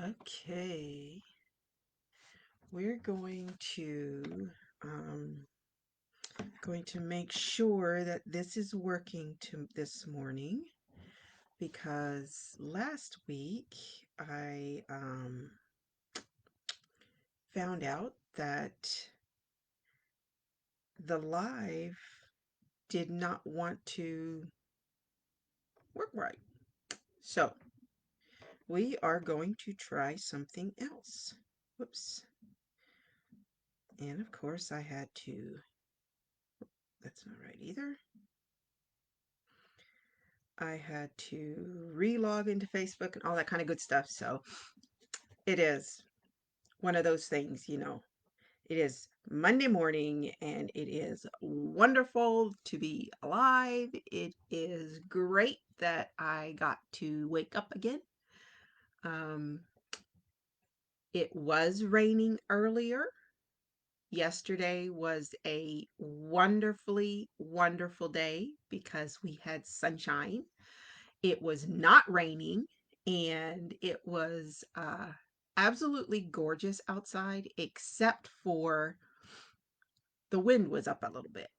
Okay, we're um, going to make sure that this is working this morning because last week I found out that the live did not want to work right. So we are going to try something else. Whoops. And of course that's not right either. I had to re-log into Facebook and all that kind of good stuff. So it is one of those things. It is Monday morning and it is wonderful to be alive. It is great that I got to wake up again. Um, it was raining earlier. Yesterday was a wonderfully wonderful day because we had sunshine. It was not raining and it was absolutely gorgeous outside, except for the wind was up a little bit.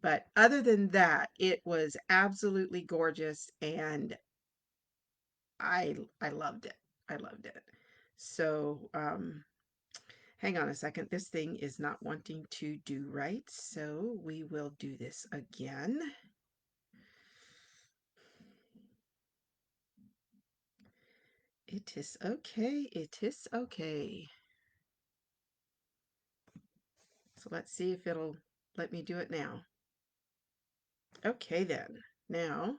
But other than that, it was absolutely gorgeous and I loved it. I loved it. So, hang on a second. This thing is not wanting to do right. So we will do this again. It is okay. It is okay. So let's see if it'll let me do it now. Okay then. Now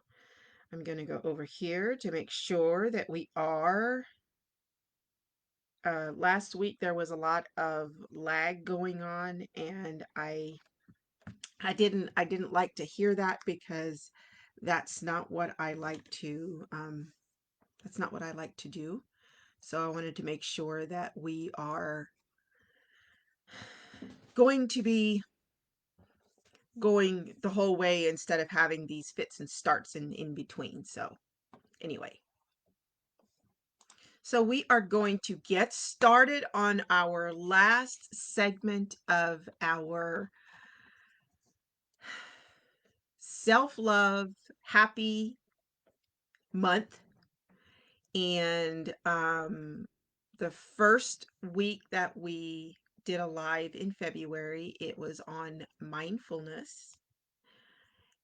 I'm going to go over here to make sure that we are. Last week there was a lot of lag going on, and I didn't like to hear that because that's not what I like to that's not what I like to do. So I wanted to make sure that we are going to be going the whole way instead of having these fits and starts in between. So anyway, so we are going to get started on our last segment of our self-love happy month. And the first week that we did a live in February, it was on mindfulness.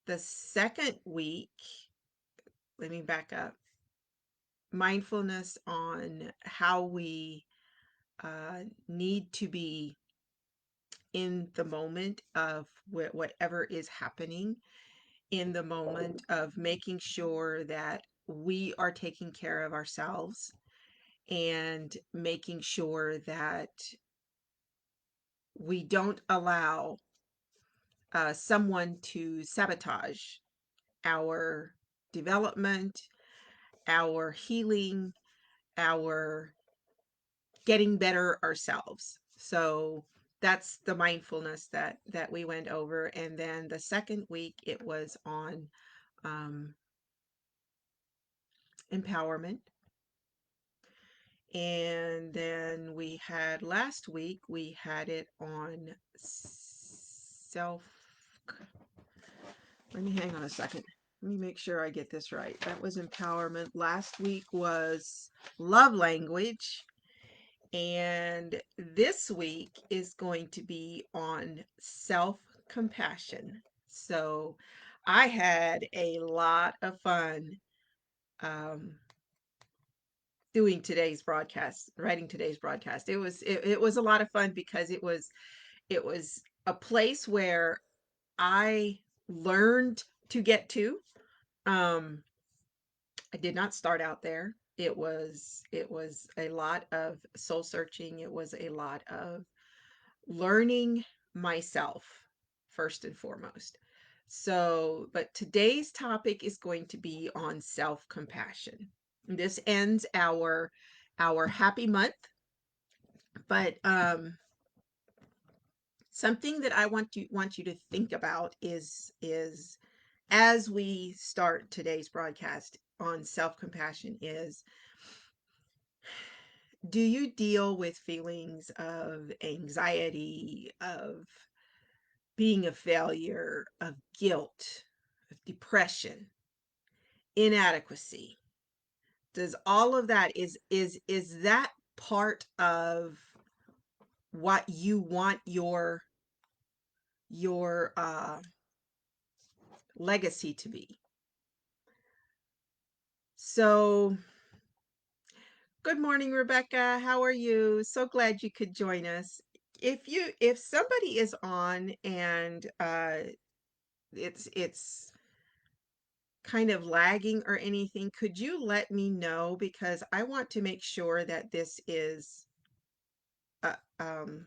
The second week, let me back up, mindfulness on how we need to be in the moment of whatever is happening, in the moment of making sure that we are taking care of ourselves and making sure that we don't allow someone to sabotage our development, our healing, our getting better ourselves. So that's the mindfulness that we went over. And then the second week it was on um, empowerment. And then we had last week we had it on self. Let me hang on a second. Let me make sure I get this right. That was empowerment. Last week was love language. And this week is going to be on self compassion. So I had a lot of fun um, doing today's broadcast, writing today's broadcast. It was a lot of fun because it was a place where I learned to get to. Um, I did not start out there. It was a lot of soul searching. It was a lot of learning myself first and foremost. So, but today's topic is going to be on self-compassion. This ends our happy month, but something that I want you to think about is as we start today's broadcast on self-compassion is do you deal with feelings of anxiety, of being a failure, of guilt, of depression, inadequacy? Does all of that is that part of what you want your legacy to be? So, good morning, Rebecca. How are you? So glad you could join us. If somebody is on and it's kind of lagging or anything, could you let me know, because I want to make sure that this is uh, um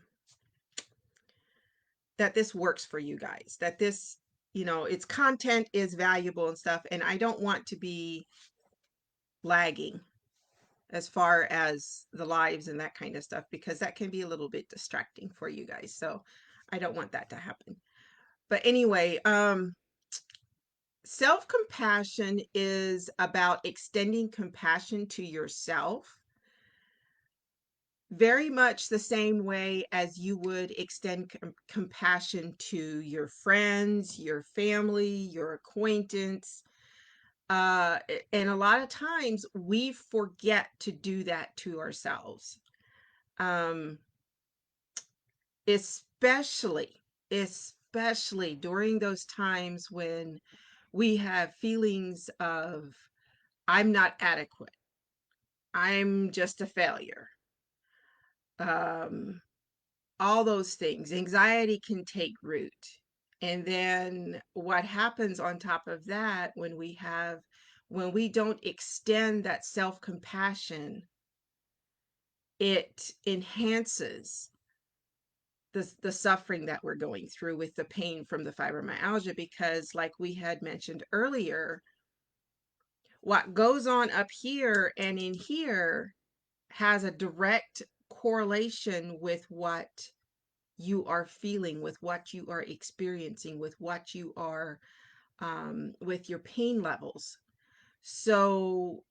that this works for you guys, that this, its content is valuable and stuff, and I don't want to be lagging as far as the lives and that kind of stuff, because that can be a little bit distracting for you guys. So I don't want that to happen. But anyway, self-compassion is about extending compassion to yourself, very much the same way as you would extend compassion to your friends, your family, your acquaintance. And a lot of times we forget to do that to ourselves. Um, especially, especially during those times when we have feelings of, I'm not adequate, I'm just a failure. Um, all those things. Anxiety can take root. And then what happens on top of that, when we don't extend that self-compassion, it enhances the suffering that we're going through with the pain from the fibromyalgia, because like we had mentioned earlier, what goes on up here and in here has a direct correlation with what you are feeling, with what you are experiencing, with what you are, with your pain levels. So,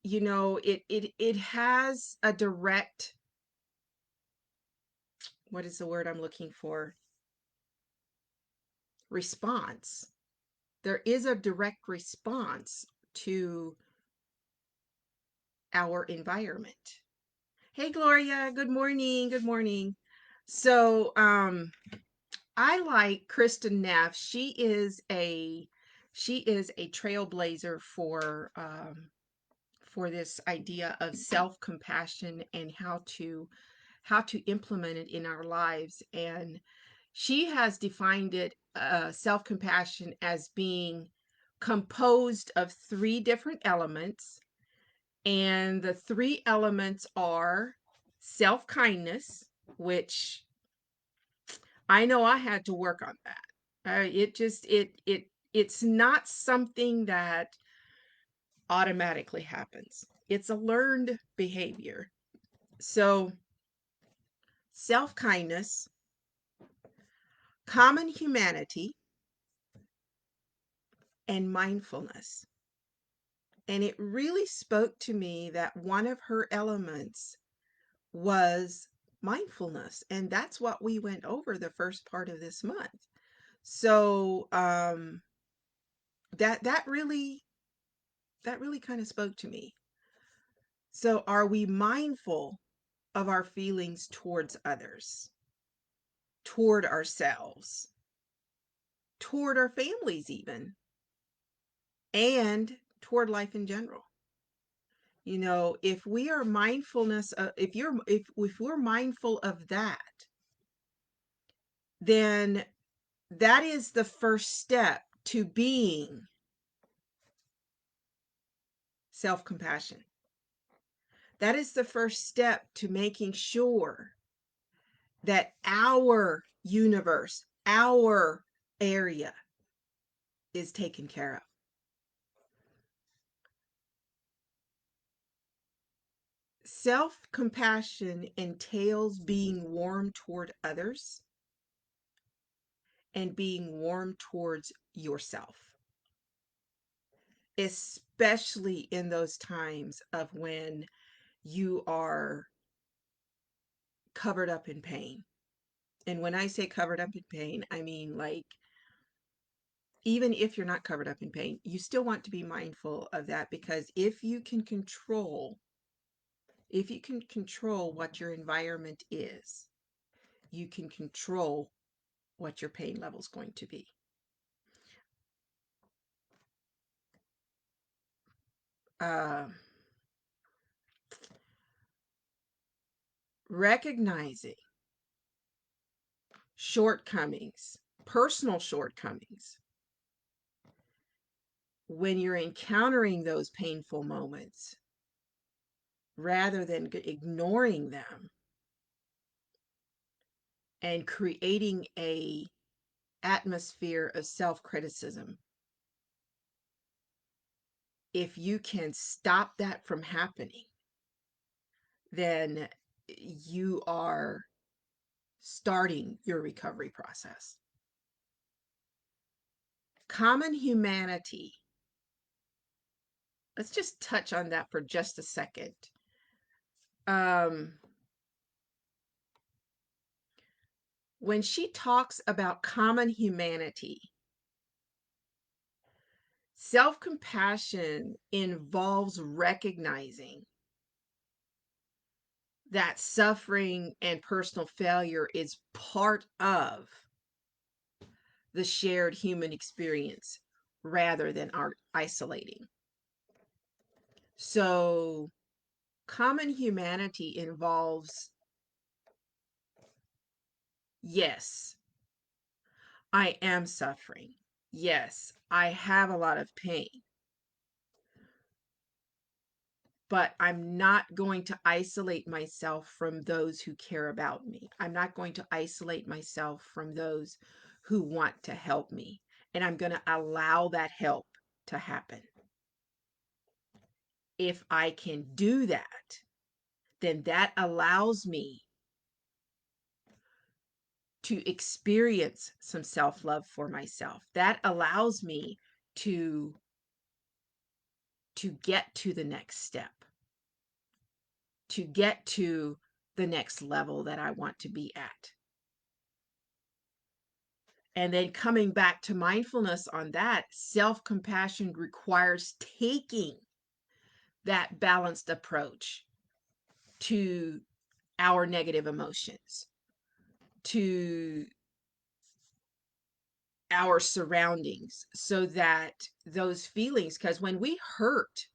it has a direct, what is the word I'm looking for? Response. There is a direct response to our environment. Hey, Gloria, good morning. Good morning. So, I like Kristen Neff. She is a trailblazer for this idea of self-compassion and how to implement it in our lives. And she has defined it, self-compassion, as being composed of three different elements. And the three elements are self-kindness, which I know I had to work on that. It's not something that automatically happens. It's a learned behavior. So, self-kindness, common humanity, and mindfulness. And it really spoke to me that one of her elements was mindfulness. And that's what we went over the first part of this month. So, that really kind of spoke to me. So, are we mindful of our feelings towards others, toward ourselves, toward our families even, and toward life in general? If we are mindfulness, if we're mindful of that, then that is the first step to being self-compassion. That is the first step to making sure that our universe, our area is taken care of. Self-compassion entails being warm toward others and being warm towards yourself, especially in those times of when you are covered up in pain. And when I say covered up in pain, I mean like even if you're not covered up in pain, you still want to be mindful of that, because if you can control what your environment is, you can control what your pain level is going to be. Uh, Recognizing shortcomings, personal shortcomings, when you're encountering those painful moments, rather than ignoring them and creating a atmosphere of self-criticism. If you can stop that from happening, then you are starting your recovery process. Common humanity. Let's just touch on that for just a second. When she talks about common humanity, self-compassion involves recognizing that suffering and personal failure is part of the shared human experience rather than isolating. So, common humanity involves, yes, I am suffering. Yes, I have a lot of pain. But I'm not going to isolate myself from those who care about me. I'm not going to isolate myself from those who want to help me. And I'm going to allow that help to happen. If I can do that, then that allows me to experience some self-love for myself. That allows me to get to the next step, to get to the next level that I want to be at. And then coming back to mindfulness on that, self-compassion requires taking that balanced approach to our negative emotions, to our surroundings, so that those feelings, because when we hurt,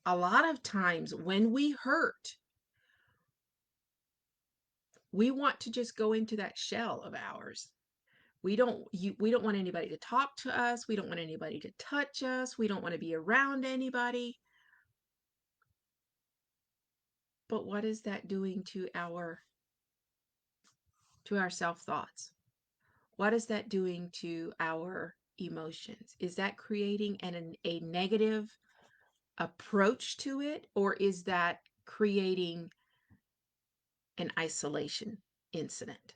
a lot of times when we hurt, we want to just go into that shell of ours. We don't want anybody to talk to us. We don't want anybody to touch us. We don't want to be around anybody. But what is that doing to our self-thoughts? What is that doing to our emotions? Is that creating a negative approach to it, or is that creating an isolation incident?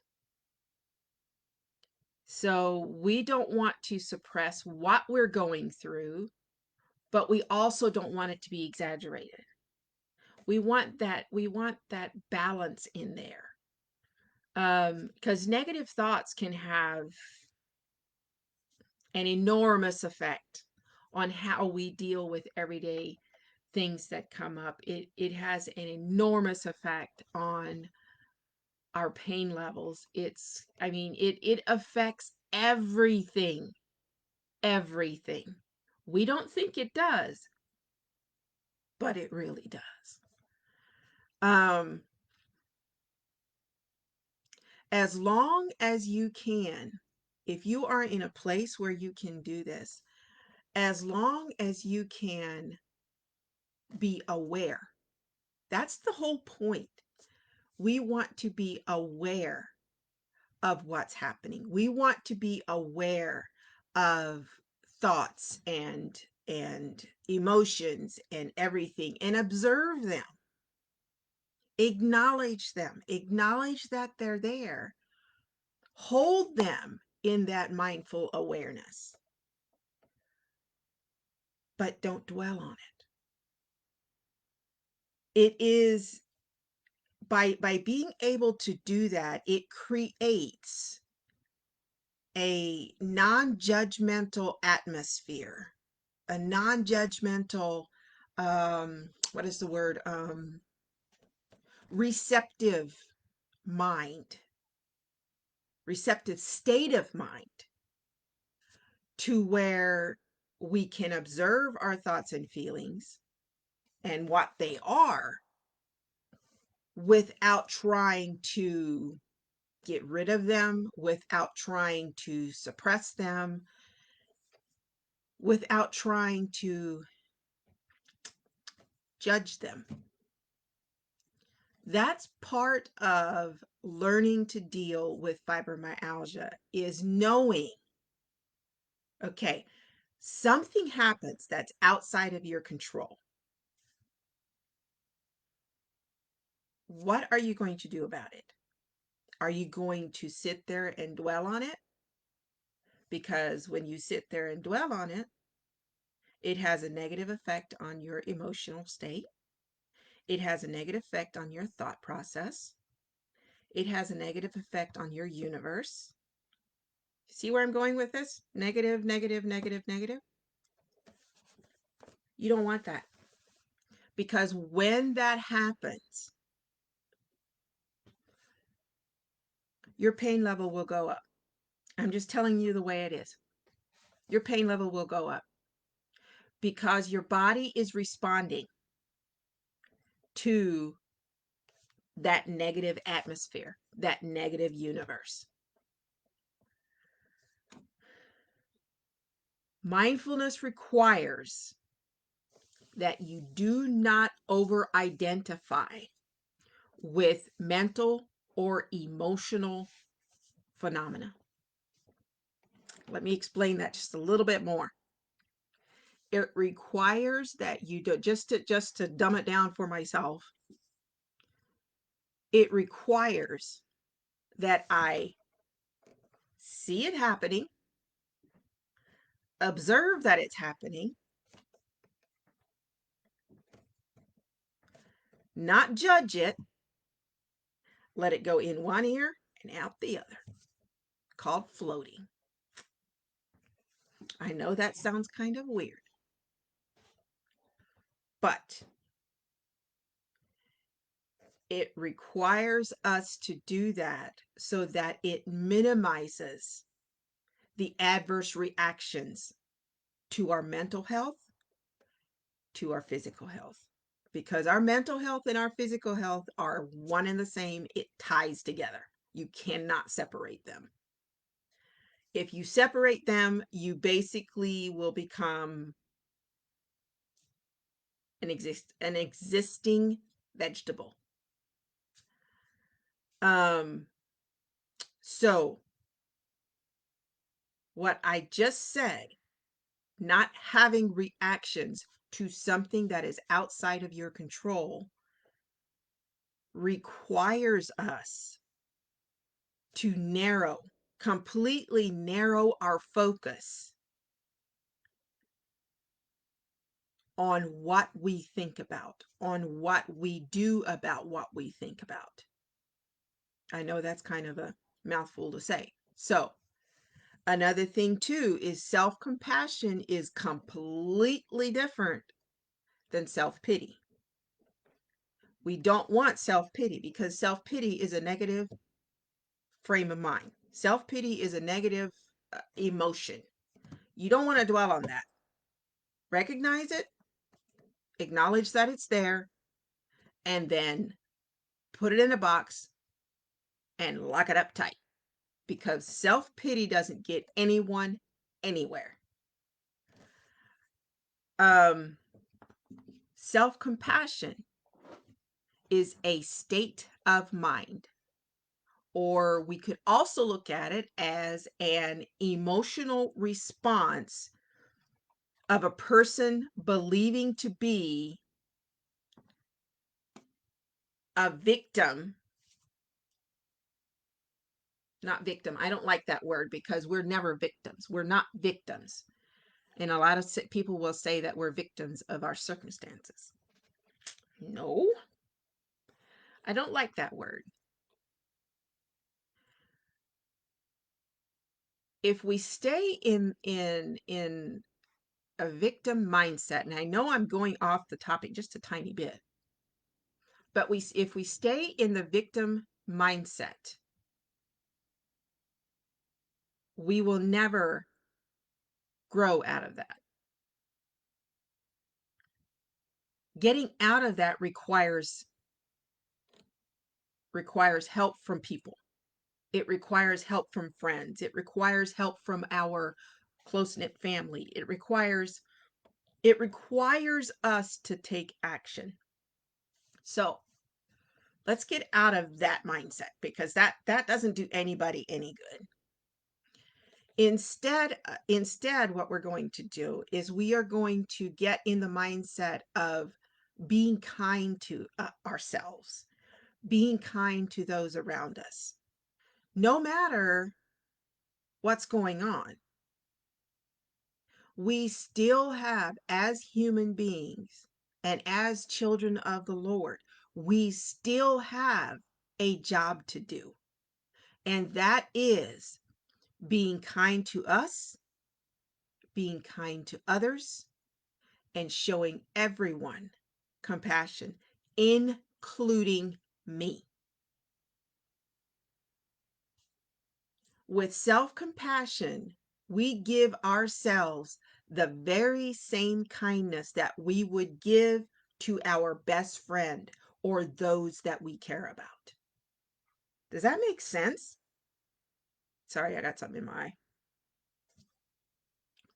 So we don't want to suppress what we're going through, but we also don't want it to be exaggerated. We want that balance in there. Because negative thoughts can have an enormous effect on how we deal with everyday things that come up. It has an enormous effect on our pain levels. It affects everything, everything. We don't think it does, but it really does. As long as you can, if you are in a place where you can do this, as long as you can be aware, that's the whole point. We want to be aware of what's happening. We want to be aware of thoughts and emotions and everything, and observe them. Acknowledge them. Acknowledge that they're there. Hold them in that mindful awareness, but don't dwell on it. It is by being able to do that, it creates a non-judgmental atmosphere, a non-judgmental, what is the word? Receptive mind, receptive state of mind, to where we can observe our thoughts and feelings and what they are without trying to get rid of them, without trying to suppress them, without trying to judge them. That's part of learning to deal with fibromyalgia, is knowing, okay, something happens that's outside of your control. What are you going to do about it? Are you going to sit there and dwell on it? Because when you sit there and dwell on it, it has a negative effect on your emotional state. It has a negative effect on your thought process. It has a negative effect on your universe. See where I'm going with this? Negative, negative, negative, negative. You don't want that. Because when that happens, your pain level will go up. I'm just telling you the way it is. Your pain level will go up because your body is responding to that negative atmosphere, that negative universe. Mindfulness requires that you do not over-identify with mental or emotional phenomena. Let me explain that just a little bit more. It requires that you do, just to dumb it down for myself, it requires that I see it happening, observe that it's happening, not judge it, let it go in one ear and out the other, called floating. I know that sounds kind of weird, but it requires us to do that so that it minimizes the adverse reactions to our mental health, to our physical health. Because our mental health and our physical health are one and the same. It ties together. You cannot separate them. If you separate them, you basically will become an existing vegetable. So what I just said, not having reactions to something that is outside of your control, requires us to completely narrow our focus on what we think about, on what we do about what we think about. I know that's kind of a mouthful to say. So, another thing too is self-compassion is completely different than self-pity. We don't want self-pity because self-pity is a negative frame of mind. Self-pity is a negative emotion. You don't want to dwell on that. Recognize it, acknowledge that it's there, and then put it in a box and lock it up tight, because self-pity doesn't get anyone anywhere. Self-compassion is a state of mind, or we could also look at it as an emotional response of a person believing to be a victim. Not victim. I don't like that word because we're never victims. We're not victims. And a lot of people will say that we're victims of our circumstances. No, I don't like that word. If we stay in a victim mindset, and I know I'm going off the topic just a tiny bit, but if we stay in the victim mindset, we will never grow out of that. Getting out of that requires help from people. It requires help from friends. It requires help from our close-knit family. It requires us to take action. So let's get out of that mindset, because that doesn't do anybody any good. Instead, what we're going to do is we are going to get in the mindset of being kind to ourselves, being kind to those around us, no matter what's going on. We still have, as human beings and as children of the Lord, we still have a job to do. And that is being kind to us, being kind to others, and showing everyone compassion, including me. With self-compassion, we give ourselves the very same kindness that we would give to our best friend or those that we care about. Does that make sense? Sorry, I got something in my eye.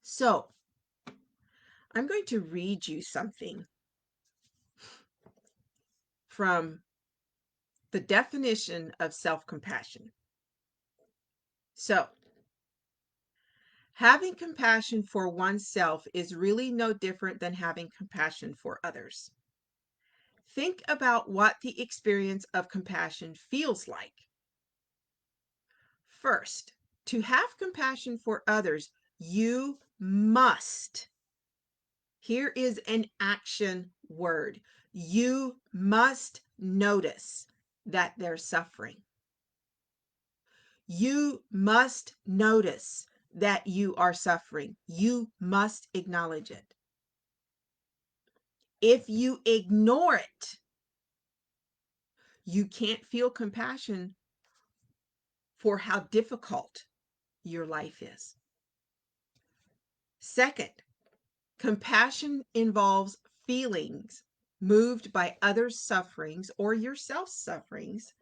So, I'm going to read you something from the definition of self-compassion. So, having compassion for oneself is really no different than having compassion for others. Think about what the experience of compassion feels like. First, to have compassion for others, you must, here is an action word, you must notice that they're suffering. You must notice that you are suffering. You must acknowledge it. If you ignore it, you can't feel compassion for how difficult your life is. Second, compassion involves feelings moved by others' sufferings or yourself sufferings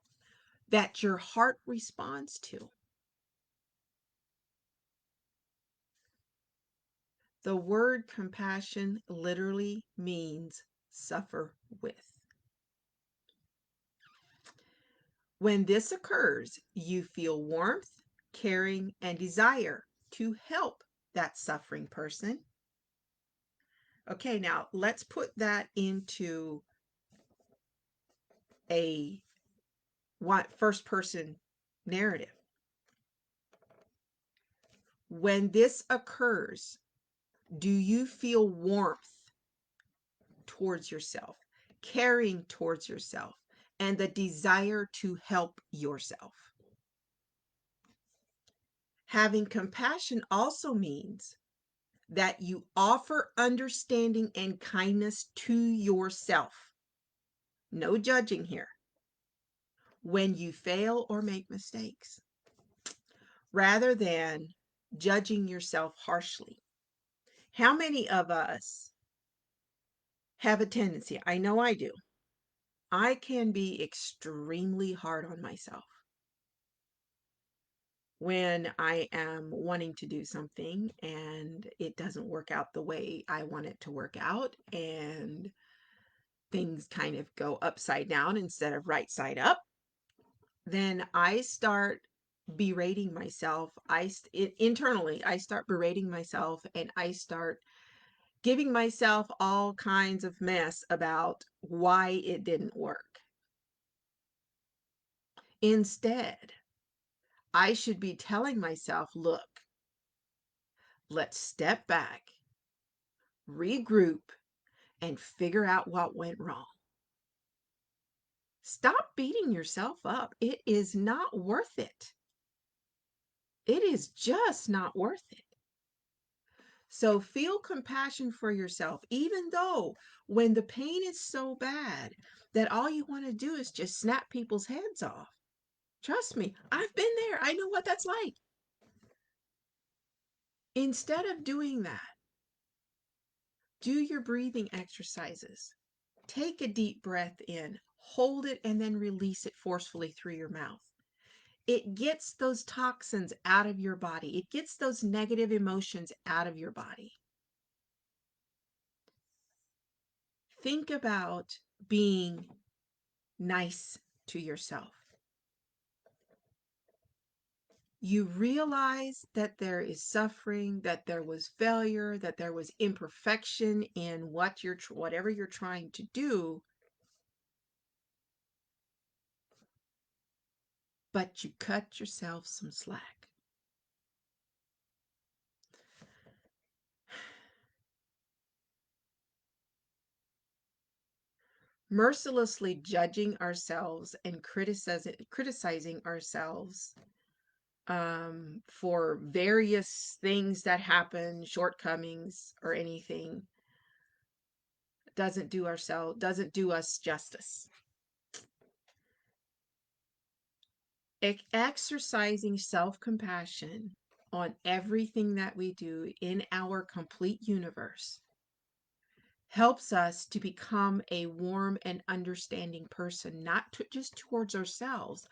that your heart responds to. The word compassion literally means suffer with. When this occurs, you feel warmth, caring, and desire to help that suffering person. Okay, now let's put that into a first person narrative. When this occurs, do you feel warmth towards yourself, caring towards yourself, and the desire to help yourself? Having compassion also means that you offer understanding and kindness to yourself. No judging here. When you fail or make mistakes, rather than judging yourself harshly. How many of us have a tendency, I know I do, I can be extremely hard on myself when I am wanting to do something and it doesn't work out the way I want it to work out, and things kind of go upside down instead of right side up. Then I start berating myself. Internally, I start berating myself, and I start giving myself all kinds of mess about why it didn't work. Instead, I should be telling myself, look, let's step back, regroup, and figure out what went wrong. Stop beating yourself up. It is not worth it. It is just not worth it. So feel compassion for yourself, even though when the pain is so bad that all you want to do is just snap people's heads off. Trust me, I've been there. I know what that's like. Instead of doing that, do your breathing exercises. Take a deep breath in, hold it, and then release it forcefully through your mouth. It gets those toxins out of your body. It gets those negative emotions out of your body. Think about being nice to yourself. You realize that there is suffering, that there was failure, that there was imperfection in whatever you're trying to do, but you cut yourself some slack. Mercilessly judging ourselves and criticizing ourselves for various things that happen, shortcomings or anything, doesn't do us justice. Exercising self-compassion on everything that we do in our complete universe helps us to become a warm and understanding person, not just towards ourselves,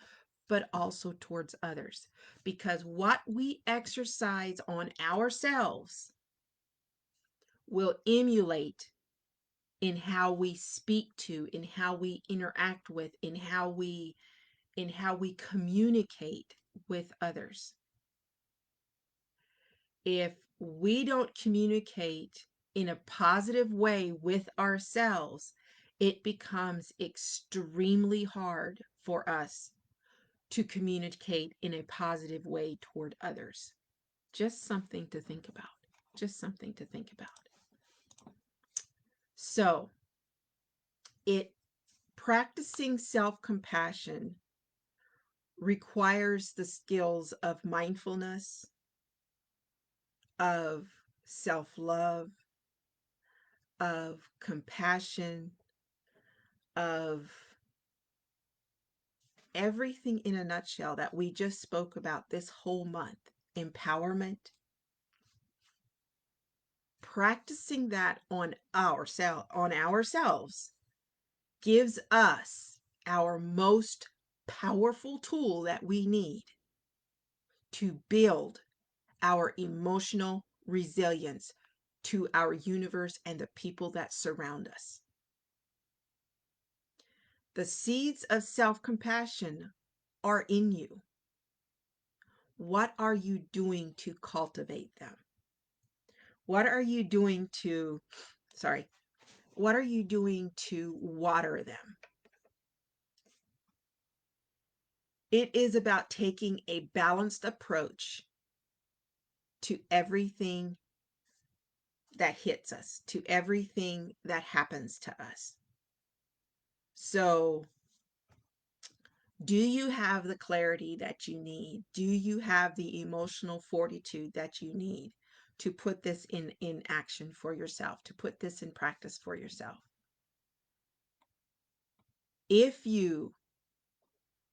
but also towards others. Because what we exercise on ourselves will emulate in how we speak to, in how we interact with, in how we communicate with others. If we don't communicate in a positive way with ourselves, it becomes extremely hard for us to communicate in a positive way toward others. Just something to think about. Just something to think about. So, it practicing self-compassion requires the skills of mindfulness, of self-love, of compassion, of everything in a nutshell that we just spoke about this whole month. Empowerment. Practicing that on ourselves gives us our most powerful tool that we need to build our emotional resilience to our universe and the people that surround us. The seeds of self-compassion are in you. What are you doing to cultivate them? What are you doing to, what are you doing to water them? It is about taking a balanced approach to everything that hits us, to everything that happens to us. So, do you have the clarity that you need? Do you have the emotional fortitude that you need to put this in action for yourself, to put this in practice for yourself? If you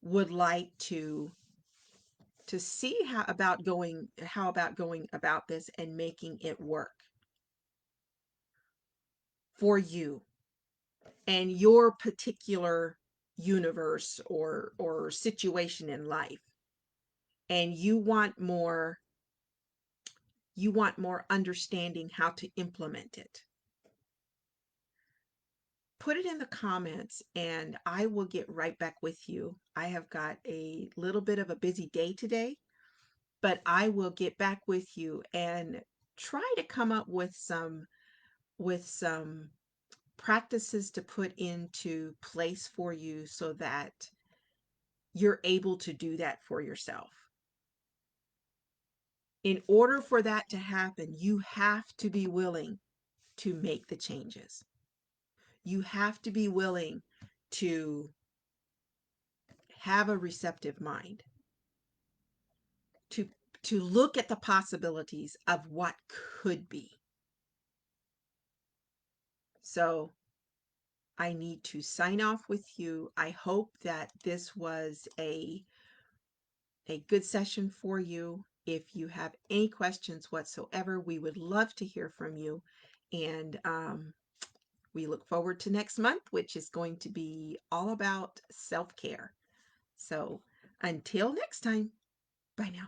would like to see how about going about this and making it work for you and your particular universe or situation in life, and you want more understanding how to implement it, put it in the comments and I will get right back with you. I have got a little bit of a busy day today, but I will get back with you and try to come up with some practices to put into place for you so that you're able to do that for yourself. In order for that to happen, you have to be willing to make the changes. You have to be willing to have a receptive mind, to look at the possibilities of what could be. So I need to sign off with you. I hope that this was a good session for you. If you have any questions whatsoever, we would love to hear from you. And we look forward to next month, which is going to be all about self-care. So until next time, bye now.